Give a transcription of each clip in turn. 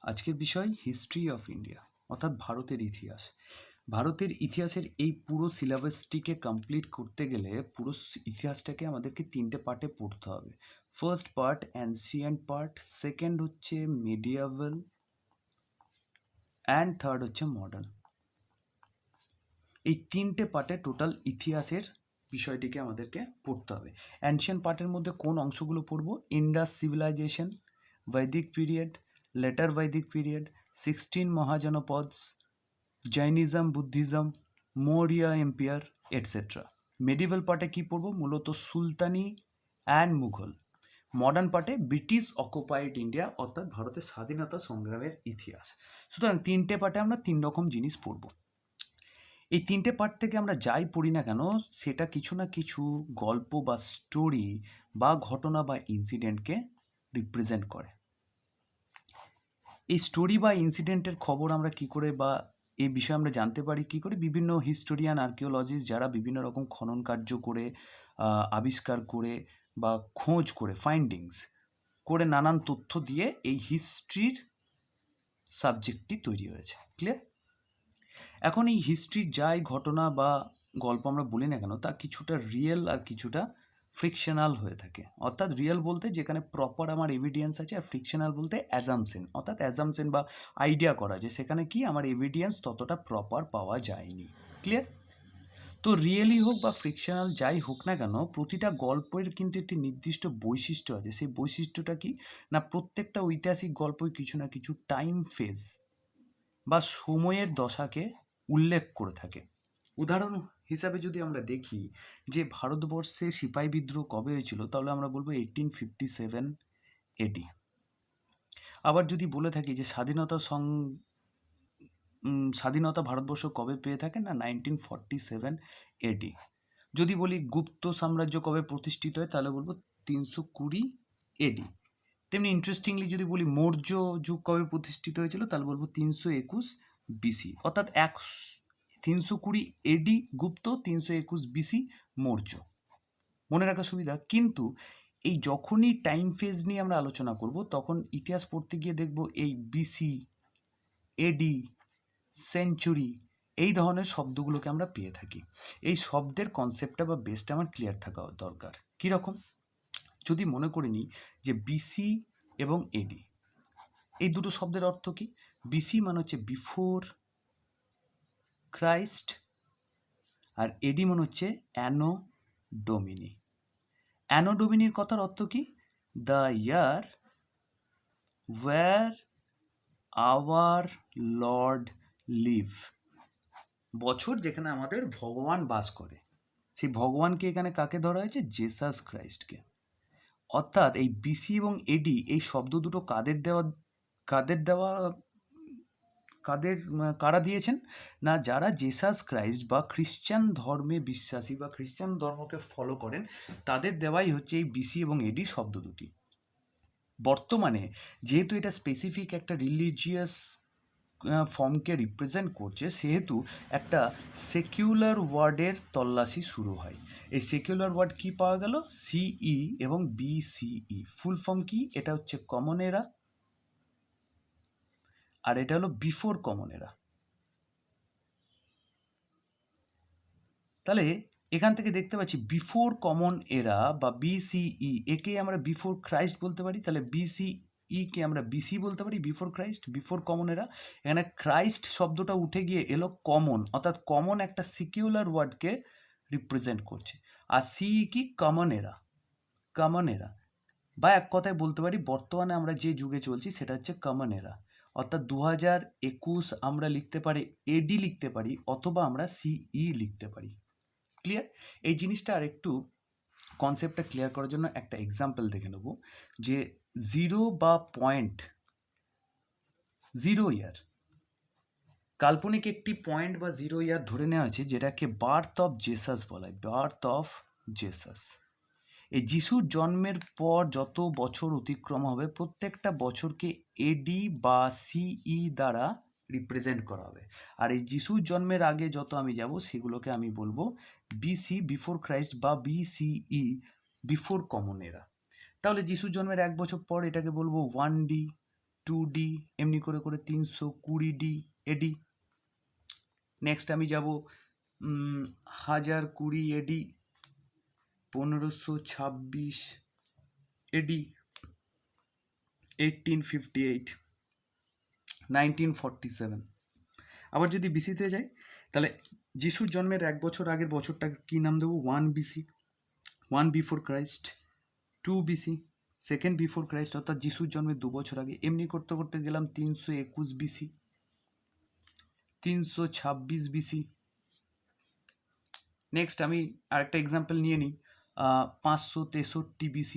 আজকের বিষয় history of India অর্থাৎ ভারতের ইতিহাস। ভারতের ইতিহাসের এই পুরো সিলেবাসটিকে কমপ্লিট করতে গেলে পুরো ইতিহাসটাকে আমাদেরকে 3টে পার্টে পড়তে হবে। First part ancient part, second হচ্ছে মিডিয়াভেল অ্যান্ড থার্ড হচ্ছে মডার্ন। এই 3টে পার্টে টোটাল ইতিহাসের বিষয়টিকে আমাদেরকে পড়তে হবে। অ্যানশিয়েন্ট পার্টের মধ্যে কোন অংশগুলো পড়ব? ইন্ডাস সিভিলাইজেশন, বৈদিক পিরিয়ড, লেটার বৈদিক period, 16 Mahajanapadas, Jainism, Buddhism, Maurya empire etcetera. Medieval পার্টে কী পড়ব? মূলত সুলতানি অ্যান্ড মুঘল। মডার্ন পার্টে ব্রিটিশ অকুপাইড ইন্ডিয়া অর্থাৎ ভারতের স্বাধীনতা সংগ্রামের ইতিহাস। সুতরাং 3টে পার্টে আমরা 3 রকম জিনিস পড়ব। এই 3টে পার্ট থেকে আমরা যাই পড়ি না কেন সেটা কিছু না কিছু গল্প বা স্টোরি বা ঘটনা বা ইনসিডেন্টকে রিপ্রেজেন্ট করে। এই স্টোরি বা ইনসিডেন্টের খবর আমরা কি করে বা এই বিষয়ে আমরা জানতে পারি কি করে? বিভিন্ন হিস্টোরিয়ান আর্কিওলজিস্ট যারা বিভিন্ন রকম খনন কার্য করে আবিষ্কার করে বা খোঁজ করে ফাইন্ডিংস করে নানান তথ্য দিয়ে এই হিস্ট্রির সাবজেক্টটি তৈরি হয়েছে। ক্লিয়ার? এখন এই হিস্ট্রির যাই ঘটনা বা গল্প আমরা বলি না কেন তা কিছুটা রিয়েল আর কিছুটা ফ্রিকশনাল হয়ে থাকে। অর্থাৎ রিয়েল বলতে যেখানে প্রপার আমার এভিডেন্স আছে, আর ফ্রিকশনাল বলতে অ্যাজামশন, অর্থাৎ অ্যাজামশন বা আইডিয়া করা যে সেখানে কি আমার এভিডেন্স ততটা প্রপার পাওয়া যায়নি। ক্লিয়ার? তো রিয়েলি হোক বা ফ্রিকশনাল যাই হোক না কেন প্রতিটা গল্পের কিন্তু একটি নির্দিষ্ট বৈশিষ্ট্য আছে। সেই বৈশিষ্ট্যটা কি না, প্রত্যেকটা ঐতিহাসিক গল্পই কিছু না কিছু টাইম ফেজ বা সময়ের দশাকে উল্লেখ করে থাকে। উদাহরণ হিসাবে যদি আমরা দেখি যে ভারতবর্ষে সিপাহী বিদ্রোহ কবে হয়েছিল, তাহলে আমরা বলবো 1857 এডি। আবার যদি বলে থাকি যে স্বাধীনতা ভারতবর্ষ কবে পেয়ে থাকে, না 1947 এডি। যদি বলি গুপ্ত সাম্রাজ্য কবে প্রতিষ্ঠিত হয়, তাহলে বলবো 320 এডি। তেমনি ইন্টারেস্টিংলি যদি বলি মৌর্য যুগ কবে প্রতিষ্ঠিত হয়েছিল, তাহলে বলবো 321 বিসি। অর্থাৎ 320 এডি গুপ্ত, 321 বিসি মৌর্য। মনে রাখার সুবিধা। কিন্তু এই যখনই টাইম ফেজ নিয়ে আমরা আলোচনা করব তখন ইতিহাস পড়তে গিয়ে দেখব এই বিসি, এডি, সেঞ্চুরি এই ধরনের শব্দগুলোকে আমরা পেয়ে থাকি। এই শব্দের কনসেপ্টটা বা বেসটা আমার ক্লিয়ার থাকা দরকার। কীরকম? যদি মনে করে নিই যে বিসি এবং এডি এই দুটো শব্দের অর্থ কি? বিসি মানে হচ্ছে বিফোর ক্রাইস্ট, আর এডি মানে হচ্ছে অ্যানো ডোমিনি। অ্যানো ডোমিনির কথার অর্থ কি? The year where our Lord live. বছর যেখানে আমাদের ভগবান বাস করে। সেই ভগবানকে এখানে কাকে ধরা হয়েছে? জেসাস ক্রাইস্টকে। অর্থাৎ এই বিসি এবং এডি এই শব্দ দুটো কারা দিয়েছেন? না যারা জেসাস ক্রাইস্ট বা খ্রিশ্চান ধর্মে বিশ্বাসী বা খ্রিশ্চান ধর্মকে ফলো করেন তাদের দেওয়াই হচ্ছে এই বিসি এবং এডি শব্দ দুটি। বর্তমানে যেহেতু এটা স্পেসিফিক একটা রিলিজিয়াস ফর্মকে রিপ্রেজেন্ট করছে, সেহেতু একটা সেকুলার ওয়ার্ডের তল্লাশি শুরু হয়। এই সেকুলার ওয়ার্ড কি পাওয়া গেল? সিই এবং বিসিই। ফুল ফর্ম কি? এটা হচ্ছে কমন এরা, আর এটা হলো বিফোর কমন এরা। তাহলে এখান থেকে দেখতে পাচ্ছি বিফোর কমন এরা বা বিসিই, একে আমরা বিফোর ক্রাইস্ট বলতে পারি। তাহলে বিসিই কে আমরা বিসি বলতে পারি, বিফোর ক্রাইস্ট, বিফোর কমন এরা। এখানে ক্রাইস্ট শব্দটা উঠে গিয়ে এলো কমন, অর্থাৎ কমন একটা সিকিউলার ওয়ার্ডকে রিপ্রেজেন্ট করছে। আর সিই কি? কমন এরা, কমন এরা। বা এক কথায় বলতে পারি বর্তমানে আমরা যে যুগে চলছি সেটা হচ্ছে কমন এরা। অর্থাৎ 2021 আমরা লিখতে পারি এডি লিখতে পারি, অথবা আমরা সিই লিখতে পারি। ক্লিয়ার? এই জিনিসটা আর একটু কনসেপ্টটা ক্লিয়ার করার জন্য একটা এক্সাম্পল দেখে নেব যে 0 বা পয়েন্ট 0 ইয়ার, কাল্পনিক একটি পয়েন্ট বা 0 ইয়ার ধরে নেওয়া হয়েছে যেটাকে বার্থ অফ জেসাস বলা হয়। Birth of Jesus. এই যিশুর জন্মের পর যত বছর অতিক্রম হবে প্রত্যেকটা বছরকে এডি বা সিই দ্বারা রিপ্রেজেন্ট করা হবে। আর এই যিশুর জন্মের আগে যত আমি যাব সেগুলোকে আমি বলবো বিসি, বিফোর ক্রাইস্ট, বা বিসিই, বিফোর কমন এরা। তাহলে যিশুর জন্মের 1 বছর পর এটাকে বলবো 1D, 2D, এমনি করে করে 320D এডি। নেক্সট আমি যাব 1020 এডি, 1526 এডি, 1858, 1947। আবার যদি বিসিতে যাই তাহলে যিশুর জন্মের 1 বছর আগের বছরটা কী নাম দেবো? 1 BC, 1 before Christ, 2 BC, second before Christ অর্থাৎ যিশুর জন্মের 2 বছর আগে। এমনি করতে করতে গেলাম 321 BC, 326 BC। নেক্সট আমি আরেকটা এক্সাম্পল নিয়ে নিই, 563 BC।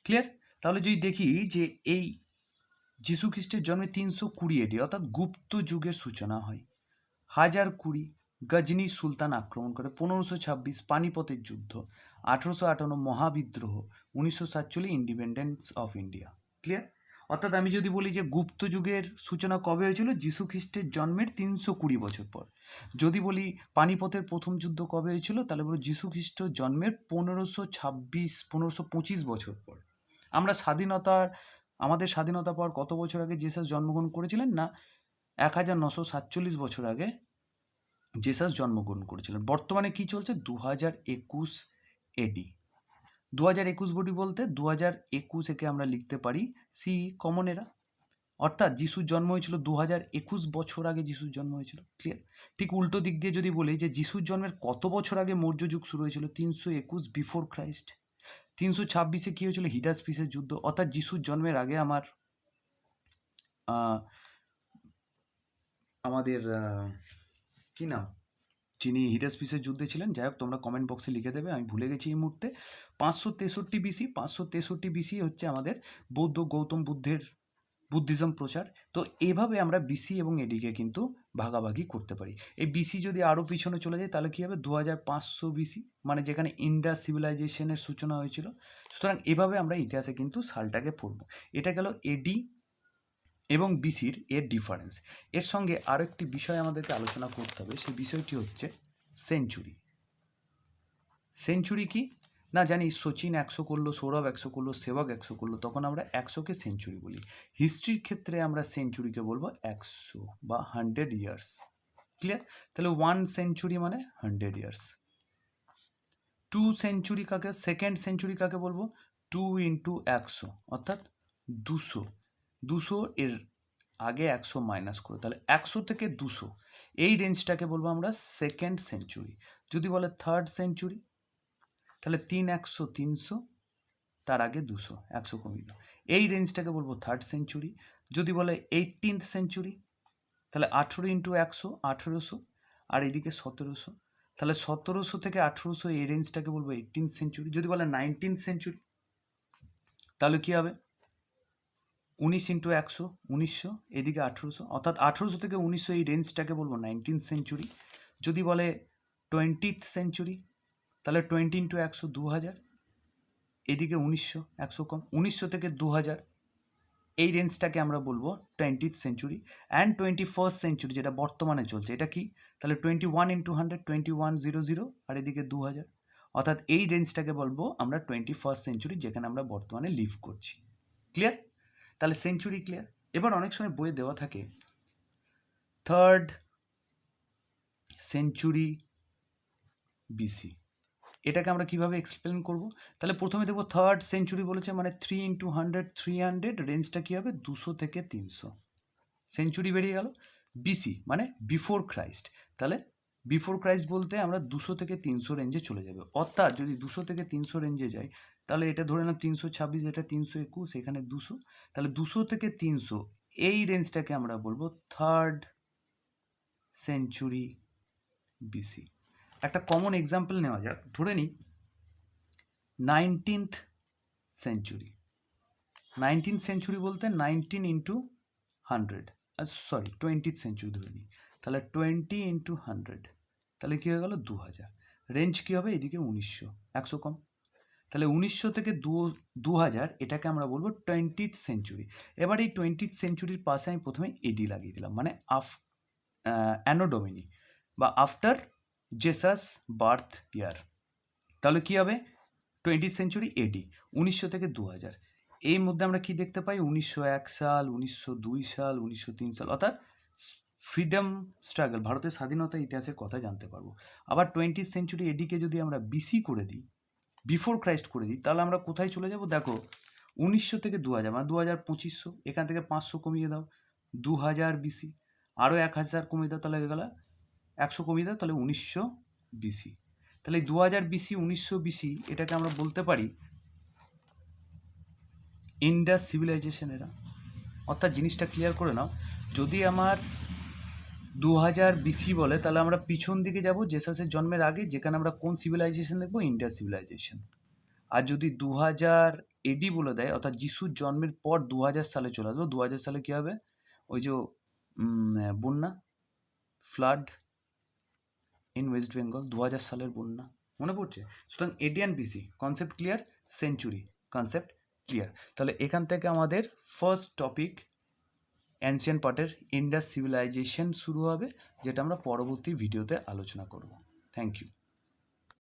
ক্লিয়ার? তাহলে যদি দেখি যে এই যিশু খ্রিস্টের জন্মে 320 এডি অর্থাৎ গুপ্ত যুগের সূচনা হয়। 1020 গজনি সুলতান আক্রমণ করে, 1526 পানিপথের যুদ্ধ, 1858 মহাবিদ্রোহ, 1947 ইন্ডিপেন্ডেন্স অফ ইন্ডিয়া। ক্লিয়ার? অর্থাৎ আমি যদি বলি যে গুপ্ত যুগের সূচনা কবে হয়েছিল? যিশু খ্রিস্টের জন্মের 320 বছর পর। যদি বলি পানিপথের প্রথম যুদ্ধ কবে হয়েছিল, তাহলে বলো যিশু খ্রিস্ট জন্মের 1525 বছর পর। আমরা আমাদের স্বাধীনতা পাওয়ার কত বছর আগে জেসাস জন্মগ্রহণ করেছিলেন? না, 1947 বছর আগে জেসাস জন্মগ্রহণ করেছিলেন। বর্তমানে কি চলছে? 2021 এডি। 2021 বডি বলতে 2021 একে আমরা লিখতে পারি সি কমন এরা, অর্থাৎ যিশুর জন্ম হয়েছিল 2021 বছর আগে যিশুর জন্ম হয়েছিল। ক্লিয়ার? ঠিক উল্টো দিক দিয়ে যদি বলি যে যিশুর জন্মের কত বছর আগে মৌর্য যুগ শুরু হয়েছিল? 321 বিফোর ক্রাইস্ট। 326-এ কী হয়েছিল? হিদাসপিসের যুদ্ধ। অর্থাৎ যিশুর জন্মের আগে আমাদের কি নাম, যিনি হিদাসপিসের যুদ্ধে ছিলেন, যাই হোক তোমরা কমেন্ট বক্সে লিখে দেবে, আমি ভুলে গেছি এই মুহূর্তে। 563 BC, 563 BC হচ্ছে আমাদের গৌতম বুদ্ধের বুদ্ধিজম প্রচার। তো এভাবে আমরা বিসি এবং এডিকে কিন্তু ভাগাভাগি করতে পারি। এই বিসি যদি আরও পিছনে চলে যায় তাহলে কী হবে? 2500 BC, মানে যেখানে ইন্ডাস সিভিলাইজেশনের সূচনা হয়েছিল। সুতরাং এভাবে আমরা ইতিহাসে কিন্তু সালটাকে পড়ব। এটা গেল এডি এবং বিসির এর ডিফারেন্স। এর সঙ্গে আরও একটি বিষয় আমাদেরকে আলোচনা করতে হবে, সেই বিষয়টি হচ্ছে সেঞ্চুরি। সেঞ্চুরি কি না জানি, সচিন 100 করলো, সৌরভ 100 করলো, সেবক 100 করলো, তখন আমরা 100কে সেঞ্চুরি বলি। হিস্ট্রির ক্ষেত্রে আমরা সেঞ্চুরিকে বলবো 100 বা 100 ইয়ার্স। ক্লিয়ার? তাহলে 1 সেঞ্চুরি মানে 100 ইয়ার্স। 2 সেঞ্চুরি কাকে, সেকেন্ড সেঞ্চুরি কাকে বলবো? 2 × 100 অর্থাৎ 200। 200 এর আগে 100 মাইনাস করে, তাহলে 100 থেকে 200 এই রেঞ্জটাকে বলবো আমরা সেকেন্ড সেঞ্চুরি। যদি বলে থার্ড সেঞ্চুরি, তাহলে 300 300, তার আগে 200, 100 কমিল, এই রেঞ্জটাকে বলবো থার্ড সেঞ্চুরি। যদি বলে 18th সেঞ্চুরি, তাহলে 18 × 100 1800, আর এদিকে 1700, তাহলে 1700 থেকে 1800 এই রেঞ্জটাকে বলবো 18th সেঞ্চুরি। যদি বলে 19th সেঞ্চুরি, তাহলে কী হবে? 19 × 100 1900, এদিকে 1800, অর্থাৎ 1800 থেকে 1900 এই রেঞ্জটাকে বলবো 19th সেঞ্চুরি। যদি বলে 20th সেঞ্চুরি, তাহলে 20 × 100 2000, এদিকে 1900, 100 কম, 1900 থেকে 2000 এই রেঞ্জটাকে আমরা বলবো 20th century. And 21st century যেটা বর্তমানে চলছে, এটা কি? তাহলে 21 × 100 2100, আর এদিকে 2000, অর্থাৎ এই রেঞ্জটাকে বলবো আমরা 21st সেঞ্চুরি, যেখানে আমরা বর্তমানে লিভ করছি। ক্লিয়ার? তাহলে সেঞ্চুরি ক্লিয়ার। এবার অনেক সময় বইয়ে দেওয়া থাকে থার্ড সেঞ্চুরি বিসি, এটাকে আমরা কিভাবে এক্সপ্লেন করব? তাহলে প্রথমে দেখবো থার্ড সেঞ্চুরি বলেছে মানে 3 × 100 300, রেঞ্জটা কী হবে? 200 থেকে 300 সেঞ্চুরি বেরিয়ে গেল। বিসি মানে বিফোর ক্রাইস্ট, তাহলে বিফোর ক্রাইস্ট বলতে আমরা 200 থেকে 300 রেঞ্জে চলে যাবে। অর্থাৎ যদি 200 থেকে 300 রেঞ্জে যাই, তাহলে এটা ধরে নাও 326, এটা 321, এখানে 200, তাহলে 200 থেকে 300 এই রেঞ্জটাকে আমরা বলবো থার্ড সেঞ্চুরি বিসি। একটা কমন এক্সাম্পল নেওয়া যাক, ধরে নিই 19th সেঞ্চুরি। 19th সেঞ্চুরি বলতে 19 × 100, সরি 20th সেঞ্চুরি ধরে নিই, তাহলে 20 × 100, তাহলে কী হয়ে গেল? 2000। রেঞ্জ কী হবে? এদিকে 1900, 100 কম, তাহলে 1900 থেকে 2000 এটাকে আমরা বলবো 20th সেঞ্চুরি। এবার এই 20th সেঞ্চুরির পাশে আমি প্রথমে এডি লাগিয়ে দিলাম, মানে অ্যানো ডোমিনি বা আফটার জেসাস বার্থ ইয়ার। তাহলে কী হবে? 20th সেঞ্চুরি এডি, 1900 থেকে 2000। এর মধ্যে আমরা কি দেখতে পাই 1901 সাল, 1902 সাল, 1903 সাল, অর্থাৎ ফ্রিডম স্ট্রাগল, ভারতের স্বাধীনতা ইতিহাসের কথা জানতে পারবো। আবার 20th সেঞ্চুরি এডিকে যদি আমরা বিসি করে দিই, বিফোর ক্রাইস্ট করে দিই, তাহলে আমরা কোথায় চলে যাব? দেখো 1900 থেকে 2000, মানে 2500, এখান থেকে 500 কমিয়ে দাও, 2000 বিসি, আরও 1000 কমিয়ে দাও, তাহলে হয়ে গেল 100 কমিয়ে দাও, তাহলে 1900 বিসি। তাহলে 2000 বিসি, 1900 বিসি, এটাকে আমরা বলতে পারি ইন্ডাস সিভিলাইজেশন এরা। অর্থাৎ জিনিসটা ক্লিয়ার করে নাও, যদি আমার 2000 বিসি বলে, তাহলে আমরা পিছন দিকে যাব জেসাসের জন্মের আগে, যেখানে আমরা কোন সিভিলাইজেশন দেখবো? Indus civilisation. আর যদি 2000 এডি বলে দেয়, অর্থাৎ যিশুর জন্মের পর 2000 সালে চলে আসবো, 2000 সালে কী হবে? ওই যে বন্যা, ফ্লাড ইন ওয়েস্ট বেঙ্গল, 2000 সালের বন্যা, মনে পড়ছে? সুতরাং AD and BC concept clear, century concept clear. তাহলে এখান থেকে আমাদের ফার্স্ট টপিক অ্যানসিয়েন্ট পার্টের ইন্ডাস সিভিলাইজেশন শুরু হবে, যেটা আমরা পরবর্তী ভিডিওতে আলোচনা করব। Thank you.